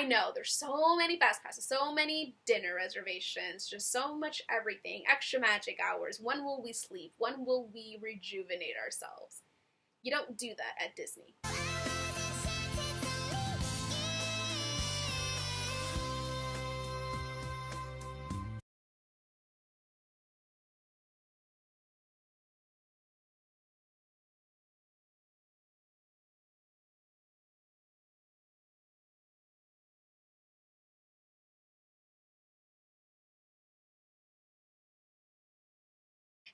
I know there's so many fast passes, so many dinner reservations, just so much everything, extra magic hours. When will we sleep? When will we rejuvenate ourselves? You don't do that at Disney.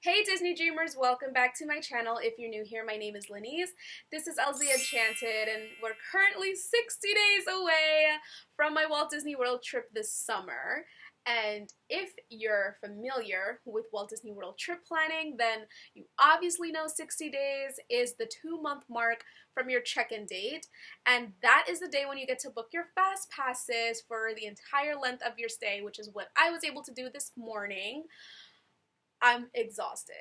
Hey Disney Dreamers, welcome back to my channel. If you're new here, my name is Linese. This is Elsie Enchanted, and we're currently 60 days away from my Walt Disney World trip this summer. And if you're familiar with Walt Disney World trip planning, then you obviously know 60 days is the 2-month mark from your check-in date. And that is the day when you get to book your fast passes for the entire length of your stay, which is what I was able to do this morning. I'm exhausted.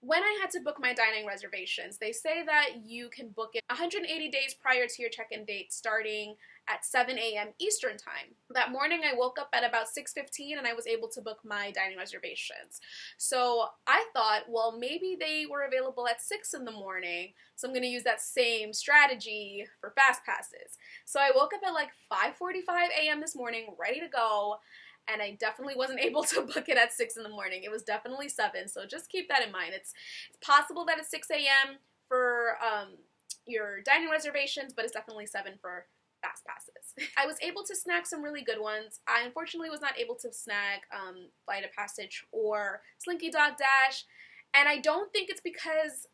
When I had to book my dining reservations, they say that you can book it 180 days prior to your check-in date starting at 7 a.m. Eastern time. That morning I woke up at about 6:15 and I was able to book my dining reservations. So I thought, well, maybe they were available at 6 in the morning, so I'm going to use that same strategy for fast passes. So I woke up at like 5:45 a.m. this morning, ready to go, and I definitely wasn't able to book it at 6 in the morning. It was definitely 7, so just keep that in mind. It's possible that it's 6 a.m. for your dining reservations, but it's definitely 7 for fast passes. I was able to snag some really good ones. I unfortunately was not able to snag Flight of Passage or Slinky Dog Dash, and I don't think it's because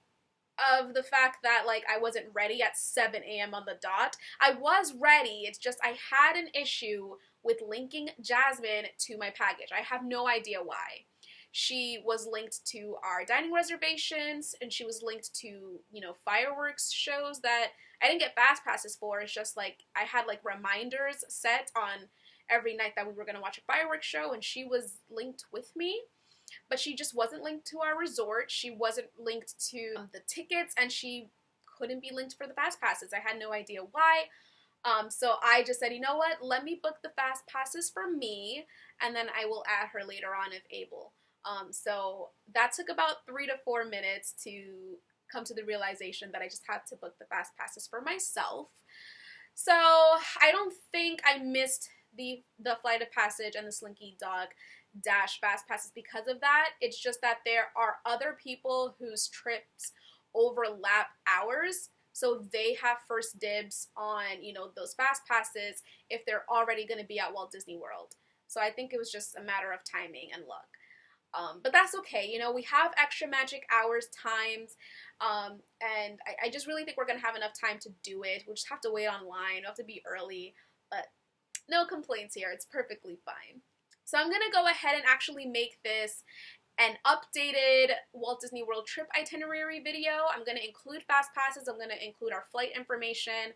of the fact that like I wasn't ready at 7 a.m. on the dot. I was ready, it's just I had an issue with linking Jasmine to my package. I have no idea why. She was linked to our dining reservations, and she was linked to, you know, fireworks shows that I didn't get fast passes for. It's just like I had like reminders set on every night that we were going to watch a fireworks show, and she was linked with me. But she just wasn't linked to our resort. She wasn't linked to the tickets, and she couldn't be linked for the fast passes. I had no idea why. So I just said, you know what, let me book the fast passes for me, and then I will add her later on if able. So that took about 3 to 4 minutes to come to the realization that I just had to book the fast passes for myself. So I don't think I missed the Flight of Passage and the Slinky Dog Dash fast passes because of that. It's just that there are other people whose trips overlap ours, so they have first dibs on, you know, those fast passes if they're already going to be at Walt Disney World. So I think it was just a matter of timing and luck. But that's okay. You know, we have extra magic hours times, and I just really think we're going to have enough time to do it. We'll just have to wait online. We'll have to be early, but no complaints here. It's perfectly fine. So I'm going to go ahead and actually make this an updated Walt Disney World trip itinerary video. I'm going to include fast passes. I'm going to include our flight information.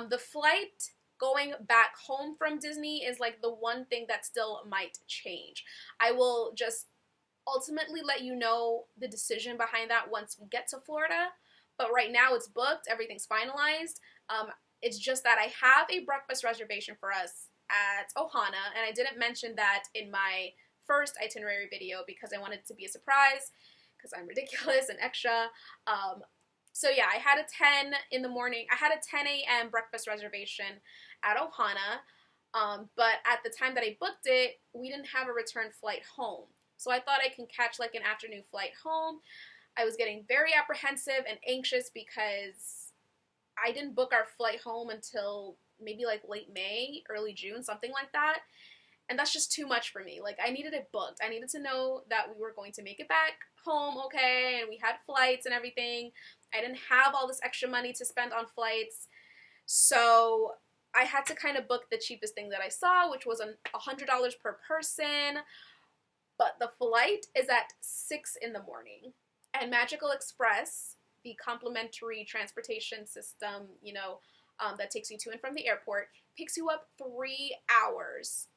The flight going back home from Disney is like the one thing that still might change. I will just ultimately let you know the decision behind that once we get to Florida, but right now it's booked, everything's finalized. It's just that I have a breakfast reservation for us at Ohana, and I didn't mention that in my first itinerary video because I wanted it to be a surprise because I'm ridiculous and extra. So yeah, I had a 10 in the morning, I had a 10 a.m. breakfast reservation at Ohana, but at the time that I booked it, we didn't have a return flight home. So I thought I can catch like an afternoon flight home. I was getting very apprehensive and anxious because I didn't book our flight home until maybe like late May, early June, something like that. And that's just too much for me. Like, I needed it booked. I needed to know that we were going to make it back home okay, and we had flights and everything. I didn't have all this extra money to spend on flights. So I had to kind of book the cheapest thing that I saw, which was $100 per person. But the flight is at 6 in the morning. And Magical Express, the complimentary transportation system, you know, that takes you to and from the airport, picks you up 3 hours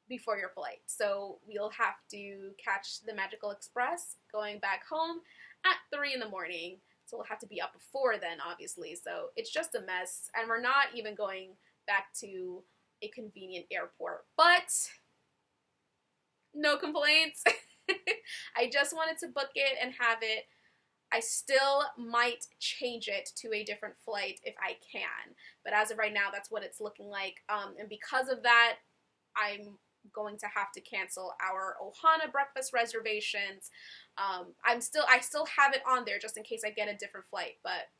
before your flight. So we'll have to catch the Magical Express going back home at 3 in the morning. So we'll have to be up before then, obviously. So it's just a mess. And we're not even going back to a convenient airport. But no complaints. I just wanted to book it and have it. I still might change it to a different flight if I can. But as of right now, that's what it's looking like. And because of that, I'm going to have to cancel our Ohana breakfast reservations. I still have it on there just in case I get a different flight, but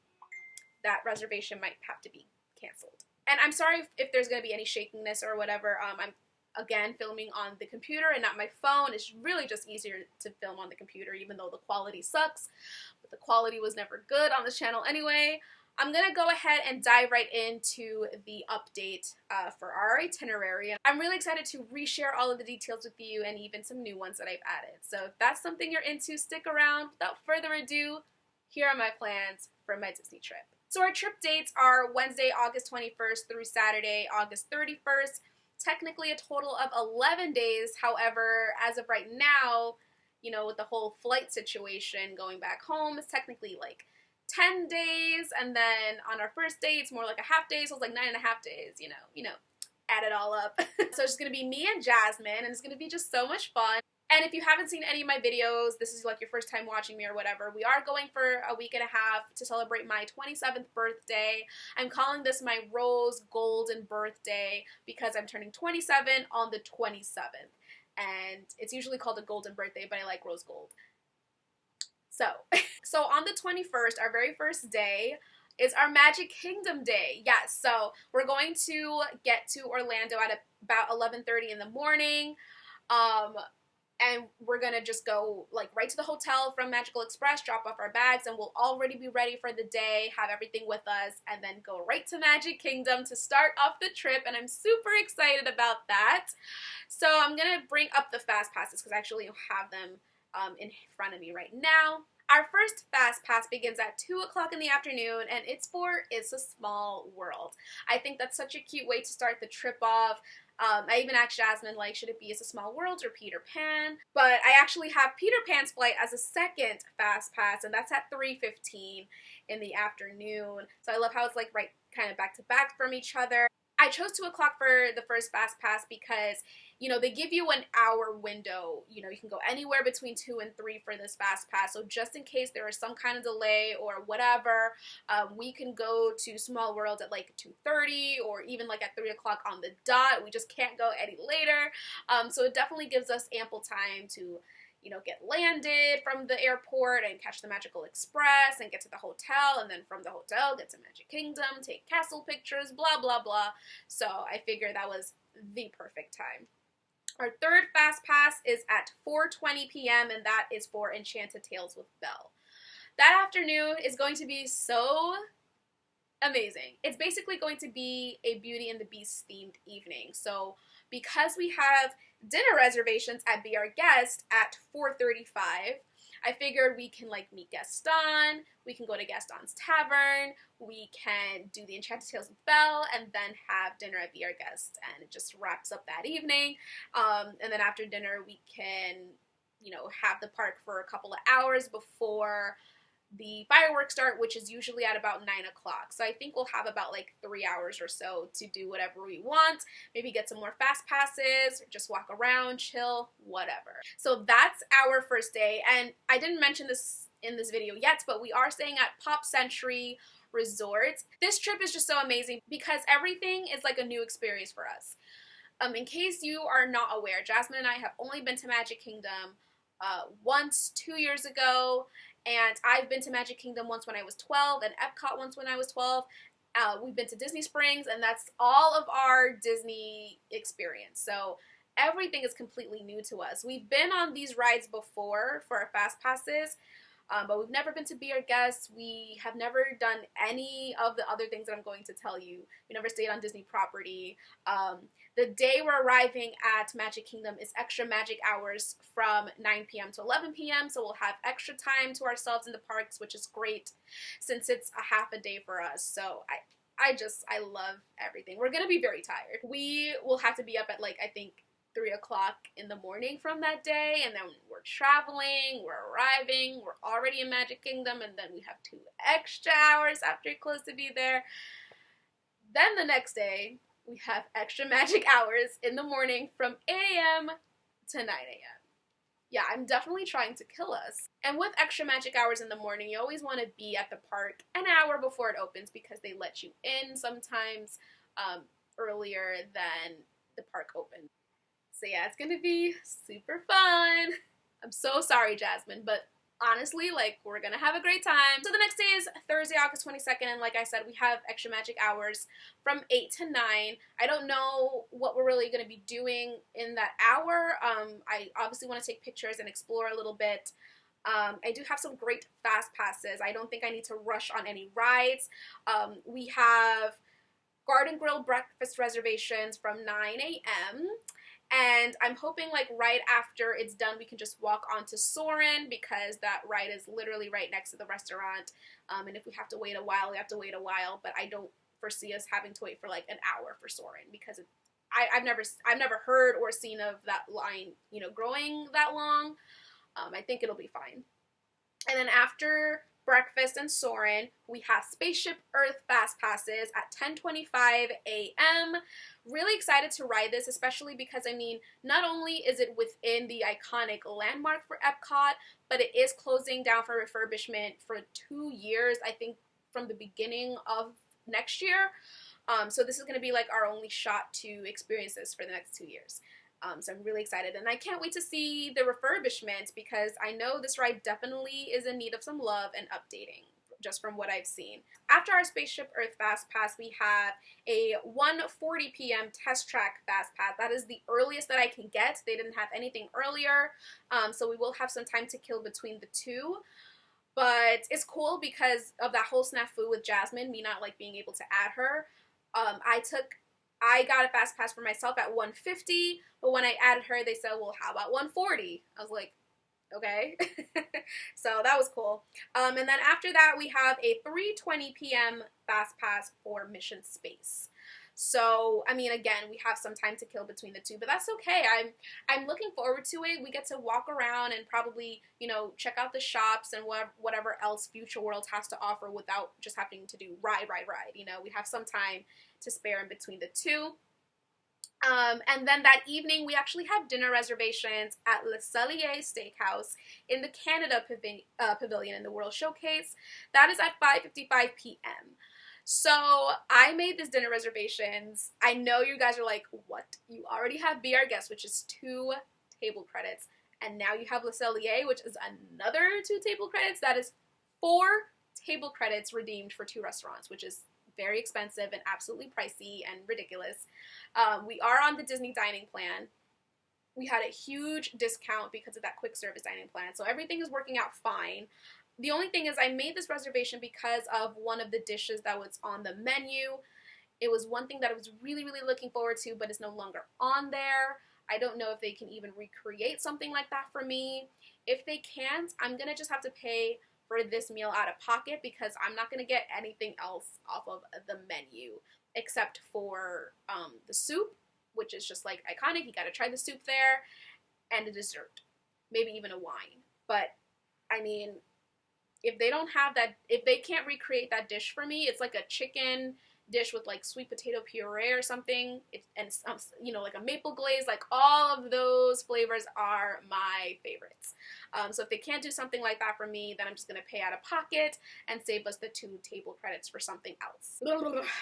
that reservation might have to be canceled. And I'm sorry if there's going to be any shakiness or whatever. I'm again filming on the computer and not my phone. It's really just easier to film on the computer, even though the quality sucks. But the quality was never good on this channel anyway. I'm going to go ahead and dive right into the update for our itinerary. I'm really excited to reshare all of the details with you and even some new ones that I've added. So if that's something you're into, stick around. Without further ado, here are my plans for my Disney trip. So our trip dates are Wednesday, August 21st through Saturday, August 31st. Technically a total of 11 days. However, as of right now, you know, with the whole flight situation going back home, it's technically like 10 days, and then on our first day, it's more like a half day, so it's like 9.5 days, you know, add it all up. So it's gonna be me and Jasmine, and it's gonna be just so much fun. And if you haven't seen any of my videos, this is like your first time watching me or whatever, we are going for a week and a half to celebrate my 27th birthday. I'm calling this my rose golden birthday because I'm turning 27 on the 27th. And it's usually called a golden birthday, but I like rose gold. So on the 21st, our very first day, is our Magic Kingdom day. Yes, so we're going to get to Orlando at about 11:30 in the morning. And we're going to just go like right to the hotel from Magical Express, drop off our bags, and we'll already be ready for the day, have everything with us, and then go right to Magic Kingdom to start off the trip, and I'm super excited about that. So I'm going to bring up the Fastpasses because I actually have them in front of me right now. Our first Fast Pass begins at 2 o'clock in the afternoon, and it's for It's a Small World. I think that's such a cute way to start the trip off. I even asked Jasmine, like, should it be It's a Small World or Peter Pan? But I actually have Peter Pan's flight as a second Fast Pass, and that's at 3:15 in the afternoon. So I love how it's like right kind of back to back from each other. I chose 2 o'clock for the first Fast Pass because, you know, they give you an hour window. You know, you can go anywhere between 2 and 3 for this Fast Pass. So just in case there is some kind of delay or whatever, we can go to Small World at like 2:30 or even like at 3 o'clock on the dot. We just can't go any later. So it definitely gives us ample time to, you know, get landed from the airport and catch the Magical Express and get to the hotel, and then from the hotel get to Magic Kingdom, take castle pictures, blah, blah, blah. So I figured that was the perfect time. Our third Fast Pass is at 4:20 p.m. and that is for Enchanted Tales with Belle. That afternoon is going to be so amazing. It's basically going to be a Beauty and the Beast themed evening. So because we have dinner reservations at Be Our Guest at 4:35, I figured we can like meet Gaston, we can go to Gaston's Tavern, we can do the Enchanted Tales with Belle, and then have dinner at Be Our Guest, and it just wraps up that evening. And then after dinner, we can, you know, have the park for a couple of hours before the fireworks start, which is usually at about 9 o'clock. So I think we'll have about like 3 hours or so to do whatever we want. Maybe get some more Fast Passes, or just walk around, chill, whatever. So that's our first day. And I didn't mention this in this video yet, but we are staying at Pop Century Resort. This trip is just so amazing because everything is like a new experience for us. In case you are not aware, Jasmine and I have only been to Magic Kingdom once 2 years ago. And I've been to Magic Kingdom once when I was 12 and Epcot once when I was 12. We've been to Disney Springs, and that's all of our Disney experience. So everything is completely new to us. We've been on these rides before for our Fast Passes, but we've never been to Be Our Guests. We have never done any of the other things that I'm going to tell you. We never stayed on Disney property. The day we're arriving at Magic Kingdom is extra magic hours from 9 p.m. to 11 p.m. So we'll have extra time to ourselves in the parks, which is great since it's a half a day for us. So I love everything. We're going to be very tired. We will have to be up at like, I think, 3 o'clock in the morning from that day, and then we're traveling, we're arriving, we're already in Magic Kingdom, and then we have 2 extra hours after it closed to be there. Then the next day, we have extra magic hours in the morning from 8 a.m. to 9 a.m. Yeah, I'm definitely trying to kill us. And with extra magic hours in the morning, you always want to be at the park an hour before it opens because they let you in sometimes earlier than the park opens. So yeah, it's gonna be super fun. I'm so sorry, Jasmine, but honestly, like, we're gonna have a great time. So the next day is Thursday, August 22nd, and like I said, we have extra magic hours from 8 to 9. I don't know what we're really gonna be doing in that hour. I obviously want to take pictures and explore a little bit. I do have some great fast passes. I don't think I need to rush on any rides. We have Garden Grill breakfast reservations from 9 a.m. And I'm hoping like right after it's done, we can just walk on to Soarin' because that ride is literally right next to the restaurant. And if we have to wait a while, we have to wait a while. But I don't foresee us having to wait for like an hour for Soarin' because I've never heard or seen of that line, you know, growing that long. I think it'll be fine. And then after breakfast and Soarin', we have Spaceship Earth Fast Passes at 10:25 a.m. Really excited to ride this, especially because, I mean, not only is it within the iconic landmark for Epcot, but it is closing down for refurbishment for 2 years, I think from the beginning of next year. So this is going to be like our only shot to experience this for the next 2 years. So I'm really excited, and I can't wait to see the refurbishment because I know this ride definitely is in need of some love and updating, just from what I've seen. After our Spaceship Earth Fast Pass, we have a 1:40 p.m. Test Track Fast Pass. That is the earliest that I can get. They didn't have anything earlier, so we will have some time to kill between the two. But it's cool because of that whole snafu with Jasmine, me not like being able to add her. I got a fast pass for myself at 150, but when I added her, they said, well, how about 140? I was like, okay. So that was cool. And then after that, we have a 3:20 p.m. fast pass for Mission Space. So, I mean, again, we have some time to kill between the two, but that's okay. I'm looking forward to it. We get to walk around and probably, you know, check out the shops and whatever else Future World has to offer without just having to do ride. You know, we have some time to spare in between the two. And then that evening, we actually have dinner reservations at Le Cellier Steakhouse in the Canada Pavilion in the World Showcase. That is at 5:55 p.m. So I made this dinner reservations. I know you guys are like, what? You already have Be Our Guest, which is 2 table credits. And now you have Le Cellier, which is another 2 table credits. That is 4 table credits redeemed for 2 restaurants, which is very expensive and absolutely pricey and ridiculous. We are on the Disney dining plan. We had a huge discount because of that quick service dining plan, so everything is working out fine. The only thing is I made this reservation because of one of the dishes that was on the menu. It was one thing that I was really, really looking forward to, but it's no longer on there. I don't know if they can even recreate something like that for me. If they can't, I'm going to just have to pay for this meal out of pocket because I'm not going to get anything else off of the menu except for the soup, which is just like iconic. You got to try the soup there, and a dessert, maybe even a wine. But I mean, if they don't have that, if they can't recreate that dish for me, it's like a chicken dish with like sweet potato puree or something, and you know, like a maple glaze, like all of those flavors are my favorites. So if they can't do something like that for me, then I'm just gonna pay out of pocket and save us the 2 table credits for something else.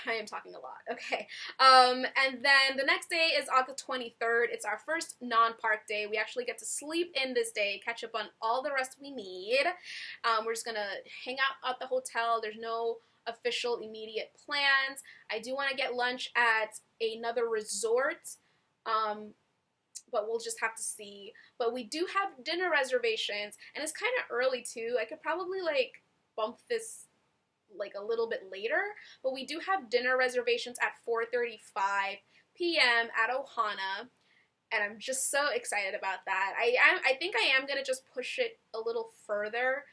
I am talking a lot. Okay. And then the next day is August 23rd. It's our first non-park day. We actually get to sleep in this day, catch up on all the rest we need. We're just gonna hang out at the hotel. There's no official immediate plans. I do want to get lunch at another resort, but we'll just have to see. But we do have dinner reservations, and it's kind of early too. I could probably like bump this like a little bit later, but we do have dinner reservations at 4:35 p.m. at Ohana, and I'm just so excited about that. I think I am gonna just push it a little further,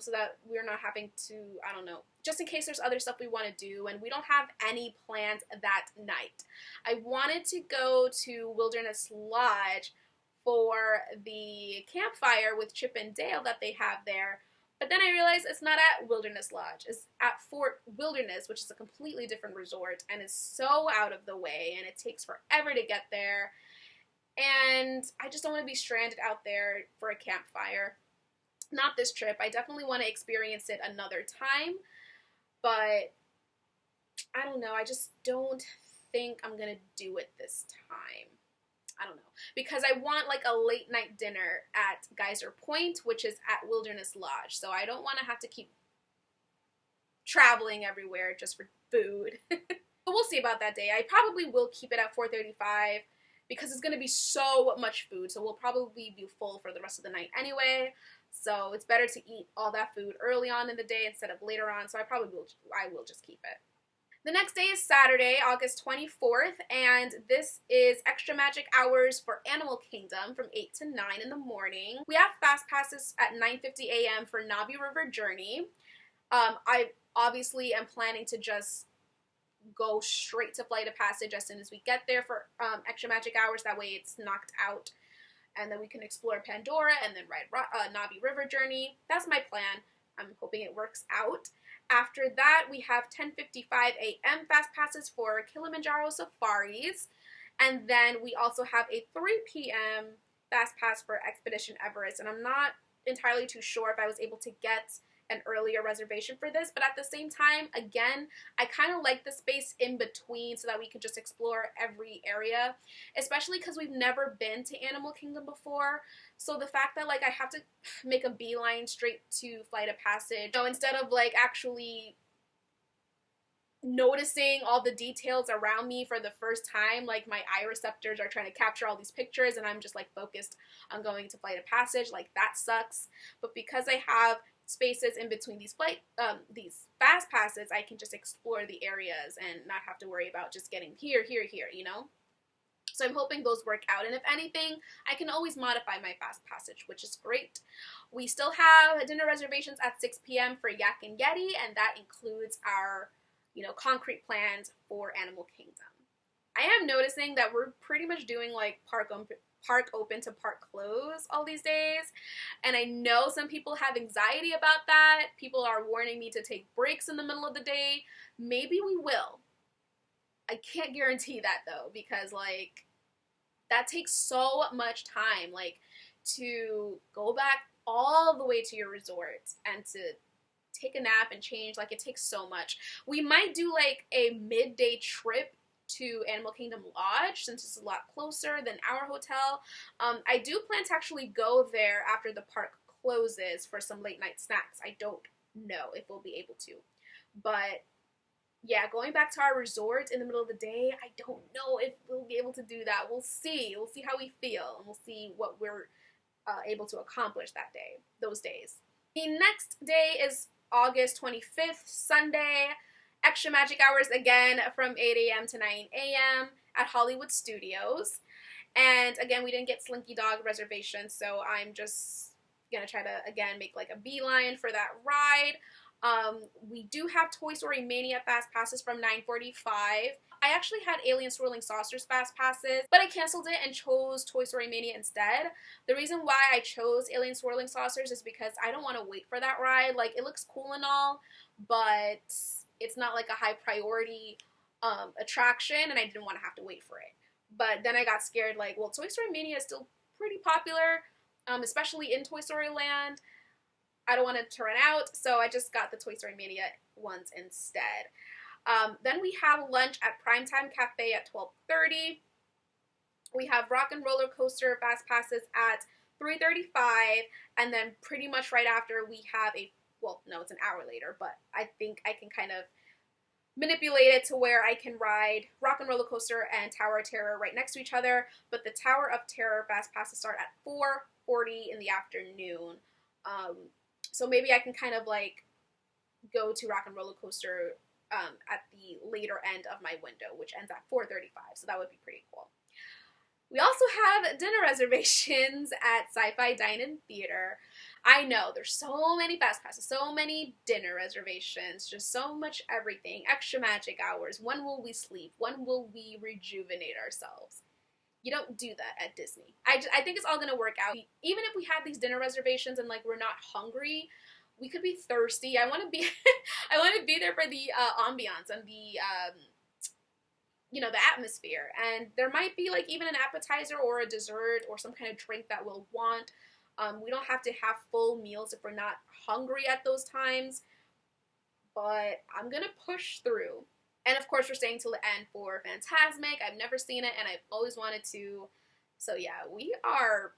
so that we're not having to, I don't know, just in case there's other stuff we want to do, and we don't have any plans that night. I wanted to go to Wilderness Lodge for the campfire with Chip and Dale that they have there, But then I realized it's not at Wilderness Lodge. It's at Fort Wilderness, which is a completely different resort and is so out of the way, and it takes forever to get there. And I just don't want to be stranded out there for a campfire. Not this trip. I definitely want to experience it another time, but I don't know. I just don't think I'm going to do it this time. I don't know. Because I want like a late night dinner at Geyser Point, which is at Wilderness Lodge. So I don't want to have to keep traveling everywhere just for food. But we'll see about that day. I probably will keep it at 4:35 because it's going to be so much food. So we'll probably be full for the rest of the night anyway. So it's better to eat all that food early on in the day instead of later on. So I will just keep it. The next day is Saturday, August 24th, and this is Extra Magic Hours for Animal Kingdom from 8 to 9 in the morning. We have Fastpasses at 9:50 a.m. for Navi River Journey. I obviously am planning to just go straight to Flight of Passage as soon as we get there for Extra Magic Hours. That way it's knocked out, and then we can explore Pandora and then ride Navi River Journey. That's my plan. I'm hoping it works out. After that, we have 10:55 a.m. Fast Passes for Kilimanjaro Safaris. And then we also have a 3 p.m. Fast Pass for Expedition Everest. And I'm not entirely too sure if I was able to get an earlier reservation for this, but at the same time, again, I kind of like the space in between so that we can just explore every area, especially because we've never been to Animal Kingdom before. So the fact that like I have to make a beeline straight to Flight of Passage, so instead of like actually noticing all the details around me for the first time, like my eye receptors are trying to capture all these pictures and I'm just like focused on going to Flight of Passage, like that sucks. But because I have spaces in between these fast passes, I can just explore the areas and not have to worry about just getting here, you know? So I'm hoping those work out, and if anything, I can always modify my fast passage, which is great. We still have dinner reservations at 6 p.m. for Yak and Yeti, and that includes our, concrete plans for Animal Kingdom. I am noticing that we're pretty much doing like park open to park close all these days, and I know some people have anxiety about that. People are warning me to take breaks in the middle of the day. Maybe we will. I can't guarantee that though, because like that takes so much time, like to go back all the way to your resort and to take a nap and change, like it takes so much. We might do like a midday trip to Animal Kingdom Lodge since it's a lot closer than our hotel. I do plan to actually go there after the park closes for some late night snacks. I don't know if we'll be able to, but yeah, going back to our resort in the middle of the day, I don't know if we'll be able to do that. We'll see. We'll see how we feel, and we'll see what we're able to accomplish those days. The next day is August 25th, Sunday. Extra Magic Hours again from 8 a.m. to 9 a.m. at Hollywood Studios. And again, we didn't get Slinky Dog reservations, so I'm just going to try to, again, make like a beeline for that ride. We do have Toy Story Mania Fast Passes from 9:45. I actually had Alien Swirling Saucers Fast Passes, but I canceled it and chose Toy Story Mania instead. The reason why I chose Alien Swirling Saucers is because I don't want to wait for that ride. Like, it looks cool and all, but it's not like a high priority attraction, and I didn't want to have to wait for it. But then I got scared, like, well, Toy Story Mania is still pretty popular, especially in Toy Story Land. I don't want it to run out, so I just got the Toy Story Mania ones instead. Then we have lunch at Primetime Cafe at 12:30. We have Rock and Roller Coaster Fast Passes at 3:35, and then pretty much right after we have well, no, it's an hour later, but I think I can kind of manipulate it to where I can ride Rock and Roller Coaster and Tower of Terror right next to each other, but the Tower of Terror Fast Passes start at 4:40 in the afternoon. So maybe I can kind of like go to Rock and Roller Coaster at the later end of my window, which ends at 4:35, so that would be pretty cool. We also have dinner reservations at Sci-Fi Dine-In Theater. I know, there's so many Fast Passes, so many dinner reservations, just so much everything. Extra Magic Hours. When will we sleep? When will we rejuvenate ourselves? You don't do that at Disney. I think it's all going to work out. Even if we have these dinner reservations and like we're not hungry, we could be thirsty. I want to be I want to be there for the ambiance and the you know, the atmosphere. And there might be like even an appetizer or a dessert or some kind of drink that we'll want. We don't have to have full meals if we're not hungry at those times, but I'm gonna push through. And of course, we're staying till the end for Fantasmic. I've never seen it, and I've always wanted to. So yeah, we're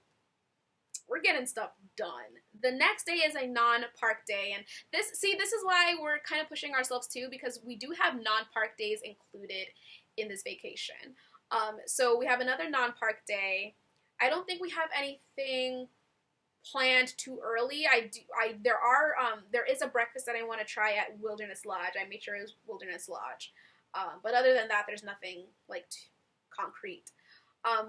getting stuff done. The next day is a non-park day, and this is why we're kind of pushing ourselves too, because we do have non-park days included in this vacation. So we have another non-park day. I don't think we have anything planned too early. There is a breakfast that I want to try at Wilderness Lodge. I made sure it was Wilderness Lodge. But other than that, there's nothing like concrete.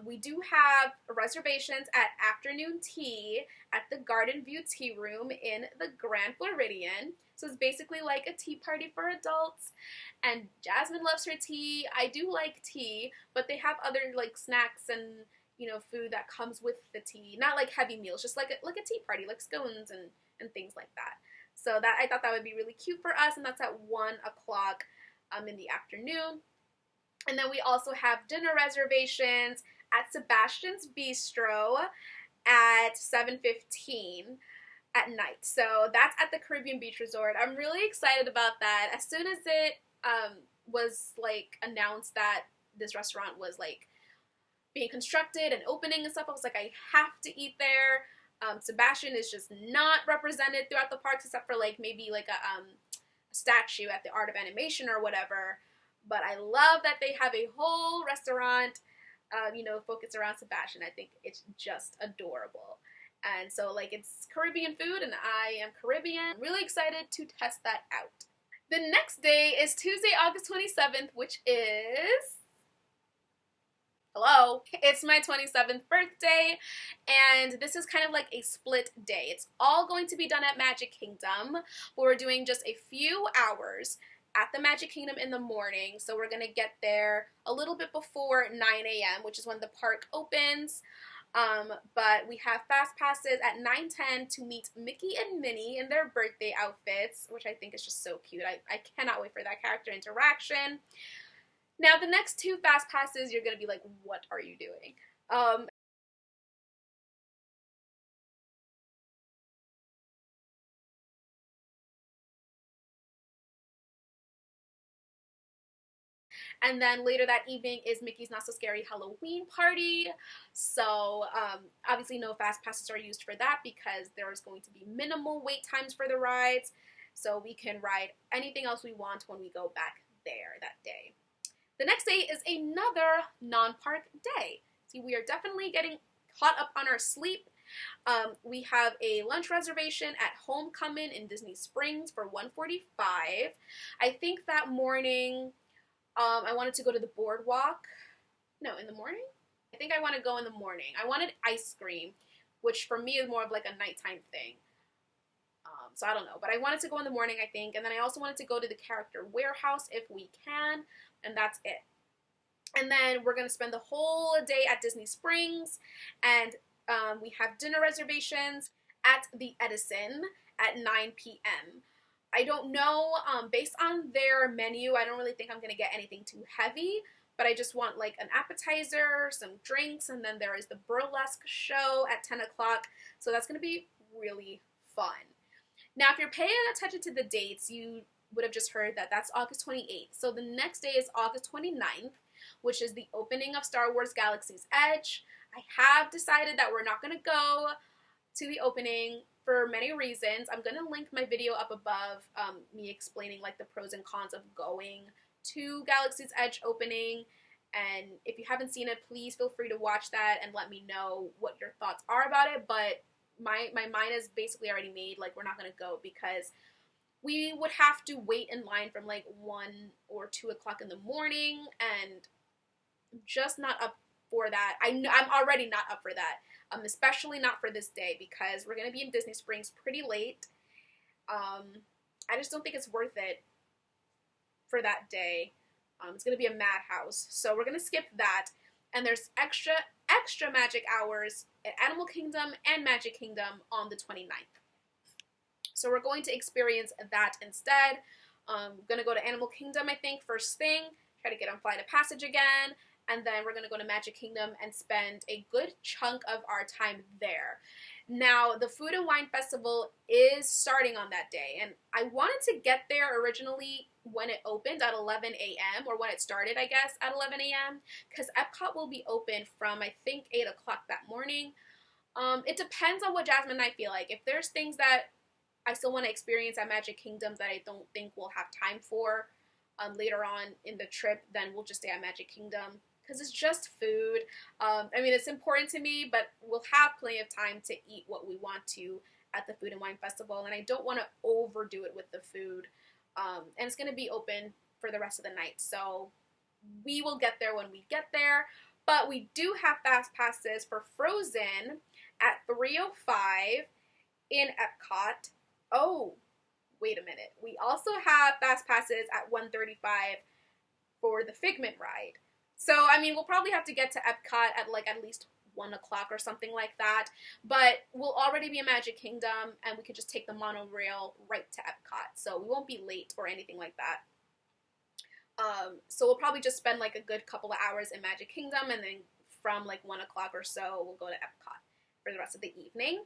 We do have reservations at afternoon tea at the Garden View Tea Room in the Grand Floridian. So it's basically like a tea party for adults. And Jasmine loves her tea. I do like tea, but they have other like snacks and, you know, food that comes with the tea. Not like heavy meals, just like a tea party, like scones and things like that. So that I thought that would be really cute for us, and that's at 1 o'clock in the afternoon. And then we also have dinner reservations at Sebastian's Bistro at 7:15 at night. So that's at the Caribbean Beach Resort. I'm really excited about that. As soon as it was like announced that this restaurant was like being constructed and opening and stuff, I was like, I have to eat there. Sebastian is just not represented throughout the parks except for like maybe like a statue at the Art of Animation or whatever. But I love that they have a whole restaurant, you know, focused around Sebastian. I think it's just adorable. And so, like, it's Caribbean food, and I am Caribbean. I'm really excited to test that out. The next day is Tuesday, August 27th, which is... Hello. It's my 27th birthday, and this is kind of like a split day. It's all going to be done at Magic Kingdom, but we're doing just a few hours at the Magic Kingdom in the morning. So we're going to get there a little bit before 9 a.m., which is when the park opens. But we have Fastpasses at 9:10 to meet Mickey and Minnie in their birthday outfits, which I think is just so cute. I cannot wait for that character interaction. Now, the next two Fastpasses, you're going to be like, what are you doing? And then later that evening is Mickey's Not So Scary Halloween Party. So obviously no fast passes are used for that because there is going to be minimal wait times for the rides. So we can ride anything else we want when we go back there that day. The next day is another non-park day. See, we are definitely getting caught up on our sleep. We have a lunch reservation at Homecoming in Disney Springs for $145. I think that morning I wanted to go to the boardwalk. No, in the morning? I think I want to go in the morning. I wanted ice cream, which for me is more of like a nighttime thing. So I don't know. But I wanted to go in the morning, I think. And then I also wanted to go to the character warehouse if we can. And that's it. And then we're going to spend the whole day at Disney Springs. And we have dinner reservations at the Edison at 9 p.m. I don't know, based on their menu, I don't really think I'm going to get anything too heavy, but I just want like an appetizer, some drinks, and then there is the burlesque show at 10 o'clock, so that's going to be really fun. Now, if you're paying attention to the dates, you would have just heard that that's August 28th, so the next day is August 29th, which is the opening of Star Wars Galaxy's Edge. I have decided that we're not going to go to the opening for many reasons. I'm going to link my video up above, me explaining like the pros and cons of going to Galaxy's Edge opening. And if you haven't seen it, please feel free to watch that and let me know what your thoughts are about it. But my mind is basically already made, like we're not going to go because we would have to wait in line from like 1 or 2 o'clock in the morning, and I'm just not up for that. I'm already not up for that. Especially not for this day because we're going to be in Disney Springs pretty late. I just don't think it's worth it for that day. It's going to be a madhouse. So we're going to skip that. And there's extra magic hours at Animal Kingdom and Magic Kingdom on the 29th. So we're going to experience that instead. Gonna go to Animal Kingdom, I think, first thing, try to get on Flight of Passage again, and then we're gonna go to Magic Kingdom and spend a good chunk of our time there. Now, the Food and Wine Festival is starting on that day, and I wanted to get there originally when it opened at 11 a.m., or when it started, I guess, at 11 a.m., because Epcot will be open from, I think, 8 o'clock that morning. It depends on what Jasmine and I feel like. If there's things that I still want to experience at Magic Kingdom that I don't think we'll have time for later on in the trip, then we'll just stay at Magic Kingdom, because it's just food. I mean, it's important to me, but we'll have plenty of time to eat what we want to at the Food and Wine Festival, and I don't want to overdo it with the food. And it's going to be open for the rest of the night, so we will get there when we get there. But we do have Fast Passes for Frozen at 3:05 in Epcot. Oh, wait a minute. We also have Fast Passes at 1:35 for the Figment ride. So, I mean, we'll probably have to get to Epcot at like at least 1 o'clock or something like that. But we'll already be in Magic Kingdom, and we could just take the monorail right to Epcot. So we won't be late or anything like that. So we'll probably just spend like a good couple of hours in Magic Kingdom, and then from like 1 o'clock or so, we'll go to Epcot for the rest of the evening.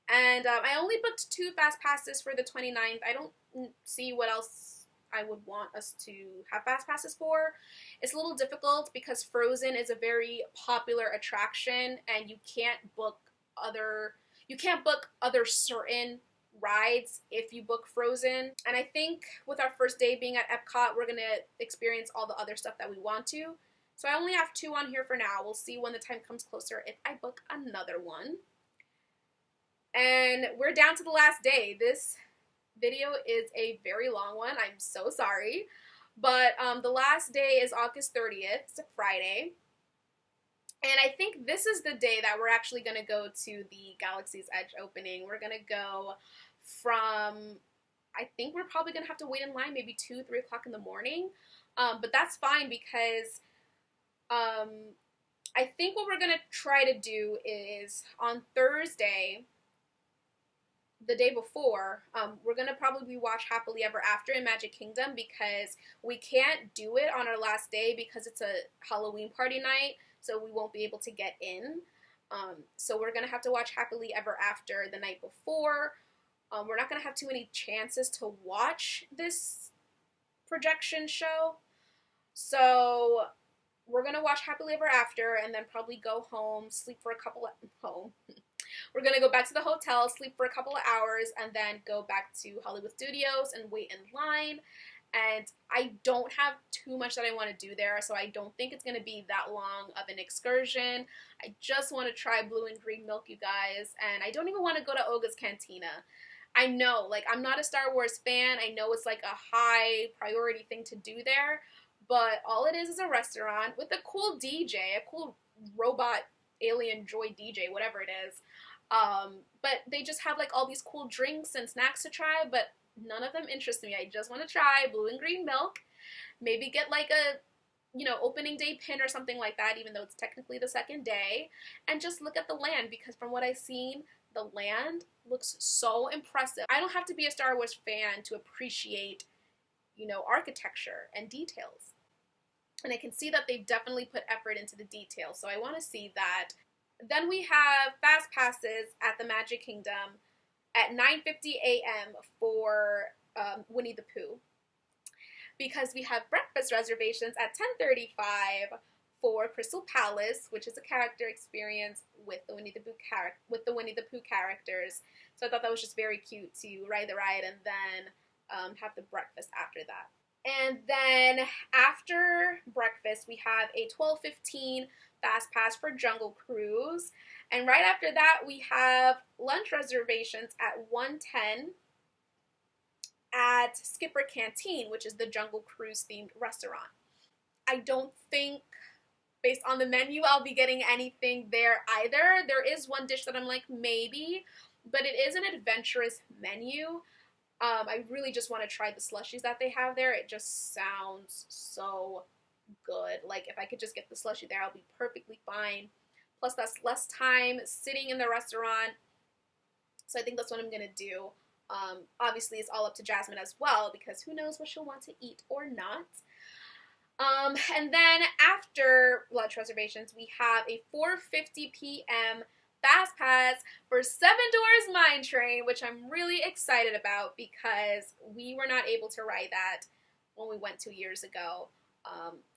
And I only booked 2 Fast Passes for the 29th. I don't see what else I would want us to have Fast Passes for. It's a little difficult because Frozen is a very popular attraction, and you can't book other certain rides if you book Frozen. And I think with our first day being at Epcot, we're going to experience all the other stuff that we want to. So I only have 2 on here for now. We'll see when the time comes closer if I book another one. And we're down to the last day. This video is a very long one. I'm so sorry. But the last day is August 30th. It's a Friday. And I think this is the day that we're actually going to go to the Galaxy's Edge opening. We're going to go from, I think we're probably going to have to wait in line maybe 2, 3 o'clock in the morning. But that's fine because I think what we're going to try to do is on Thursday, the day before, we're going to probably watch Happily Ever After in Magic Kingdom, because we can't do it on our last day because it's a Halloween party night, so we won't be able to get in. So we're going to have to watch Happily Ever After the night before. We're not going to have too many chances to watch this projection show. So we're going to watch Happily Ever After and then probably go home, sleep for a couple of... home. We're going to go back to the hotel, sleep for a couple of hours, and then go back to Hollywood Studios and wait in line. And I don't have too much that I want to do there, so I don't think it's going to be that long of an excursion. I just want to try blue and green milk, you guys, and I don't even want to go to Oga's Cantina. I know, like, I'm not a Star Wars fan. I know it's like a high priority thing to do there, but all it is a restaurant with a cool DJ, a cool robot alien droid DJ, whatever it is. But they just have like all these cool drinks and snacks to try, but none of them interest me. I just want to try blue and green milk, maybe get like a, opening day pin or something like that, even though it's technically the second day, and just look at the land, because from what I've seen, the land looks so impressive. I don't have to be a Star Wars fan to appreciate, architecture and details. And I can see that they've definitely put effort into the details, so I want to see that. Then we have Fast Passes at the Magic Kingdom at 9:50 a.m. for Winnie the Pooh, because we have breakfast reservations at 10:35 for Crystal Palace, which is a character experience with the Winnie the Pooh characters. So I thought that was just very cute to ride the ride and then have the breakfast after that. And then after breakfast, we have a 12:15 Fast Pass for Jungle Cruise. And right after that, we have lunch reservations at 1:10 at Skipper Canteen, which is the Jungle Cruise themed restaurant. I don't think, based on the menu, I'll be getting anything there either. There is one dish that I'm like, maybe, but it is an adventurous menu. I really just want to try the slushies that they have there. It just sounds so good. Like, if I could just get the slushie there, I'll be perfectly fine. Plus, that's less time sitting in the restaurant. So I think that's what I'm going to do. Obviously, it's all up to Jasmine as well because who knows what she'll want to eat or not. And then after lunch reservations, we have a 4:50 p.m. Fast Pass for Seven Doors Mine Train, which I'm really excited about because we were not able to ride that when we went 2 years ago.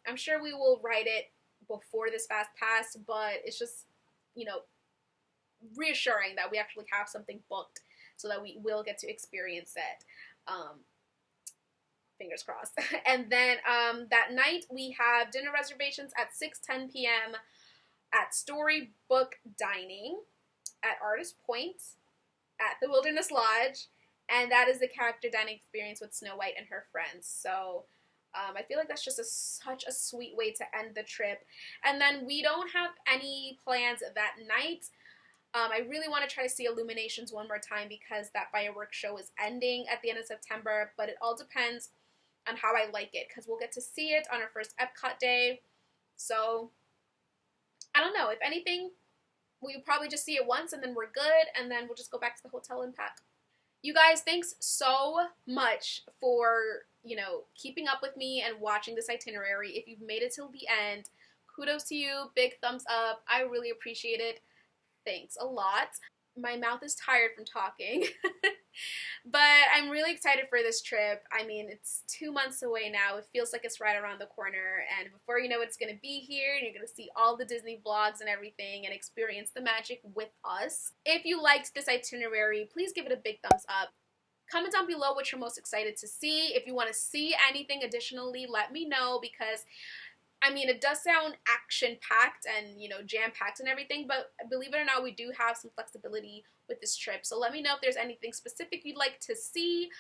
I'm sure we will ride it before this Fast Pass, but it's just, you know, reassuring that we actually have something booked so that we will get to experience it. Fingers crossed. And then that night we have dinner reservations at 6:10 p.m. at Storybook Dining at Artist Point at the Wilderness Lodge, and that is the character dining experience with Snow White and her friends. So I feel like that's just such a sweet way to end the trip. And then we don't have any plans that night. I really want to try to see Illuminations one more time because that fireworks show is ending at the end of September, but it all depends on how I like it because we'll get to see it on our first Epcot day. So I don't know. If anything, we'll probably just see it once and then we're good, and then we'll just go back to the hotel and pack. You guys, thanks so much for, keeping up with me and watching this itinerary. If you've made it till the end, kudos to you. Big thumbs up. I really appreciate it. Thanks a lot. My mouth is tired from talking. But I'm really excited for this trip. I mean, it's 2 months away now. It feels like it's right around the corner. And before you know it, it's going to be here. And you're going to see all the Disney vlogs and everything and experience the magic with us. If you liked this itinerary, please give it a big thumbs up. Comment down below what you're most excited to see. If you want to see anything additionally, let me know because I mean, it does sound action-packed and, jam-packed and everything, but believe it or not, we do have some flexibility with this trip. So let me know if there's anything specific you'd like to see.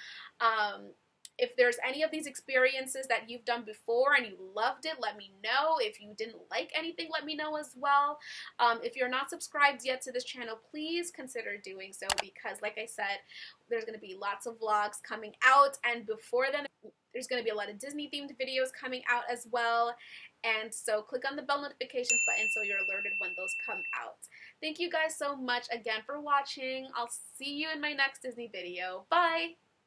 If there's any of these experiences that you've done before and you loved it, let me know. If you didn't like anything, let me know as well. If you're not subscribed yet to this channel, please consider doing so because, like I said, there's going to be lots of vlogs coming out. And before then, there's going to be a lot of Disney-themed videos coming out as well. And so click on the bell notifications button so you're alerted when those come out. Thank you guys so much again for watching. I'll see you in my next Disney video. Bye!